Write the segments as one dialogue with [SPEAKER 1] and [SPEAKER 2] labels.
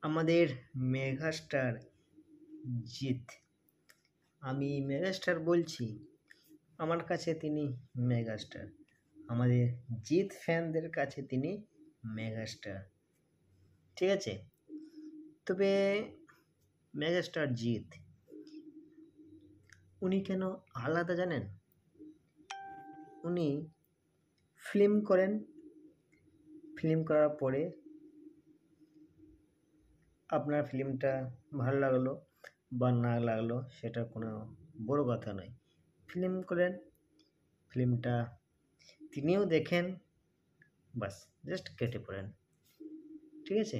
[SPEAKER 1] আমাদের মেগাস্টার জিৎ। আমি মেগাস্টার বলছি, আমার কাছে তিনি মেগাস্টার, আমাদের জিৎ ফ্যানদের কাছে তিনি মেগাস্টার। ঠিক আছে, তবে মেগাস্টার জিৎ উনি কেন আলাদা জানেন? উনি ফিল্ম করেন, ফিল্ম করার পরে আপনার ফিল্মটা ভালো লাগলো বা না লাগলো সেটা কোনো বড় কথা নয়। ফিল্ম করেন, ফিল্মটা তিনিও দেখেন, বাস জাস্ট কেটে পড়েন। ঠিক আছে,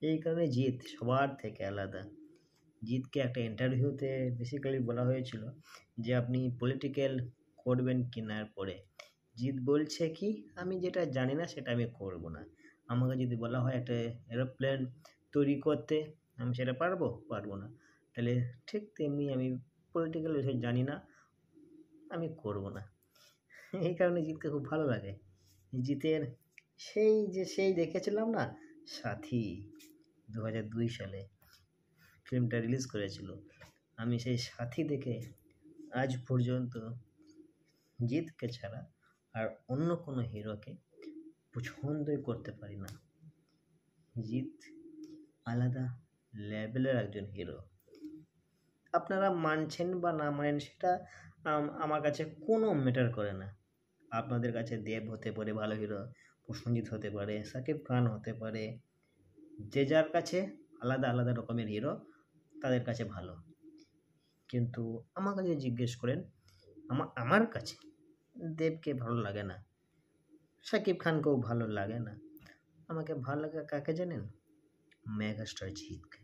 [SPEAKER 1] এই কারণে জিৎ সবার থেকে আলাদা। জিৎকে একটা ইন্টারভিউতে বেসিক্যালি বলা হয়েছিল যে আপনি পলিটিক্যাল করবেন কিনার পরে জিৎ বলছে কি, আমি যেটা জানি না সেটা আমি করব না। আমাকে যদি বলা হয় একটা এরোপ্লেন তৈরি করতে, আমি সেটা পারবো না। তাহলে ঠিক তেমনি আমি পলিটিক্যাল বিষয় জানি না, আমি করব না। এই কারণে জিৎকে খুব ভালো লাগে। জিতের সেই দেখেছিলাম না সাথী, 2002 সালে ফিল্মটা রিলিজ করেছিল। আমি সেই সাথী দেখে আজ পর্যন্ত জিৎকে ছাড়া আর অন্য কোনো হিরোকে পছন্দই করতে পারি না। জিৎ আলাদা লেভেলের একজন হিরো। আপনারা মানছেন বা না মানেন সেটা আমার কাছে কোনো ম্যাটার করে না। আপনাদের কাছে দেব হতে পারে ভালো হিরো, প্রসেনজিৎ হতে পারে, শাকিব খান হতে পারে, যে যার কাছে আলাদা আলাদা রকমের হিরো তাদের কাছে ভালো। কিন্তু আমার কাছে জিজ্ঞেস করেন, আমার কাছে দেবকে ভালো লাগে না, শাকিব খানকেও ভালো লাগে না। আমাকে ভালো লাগে কাকে জানেন? মেগাস্টার জিৎকে।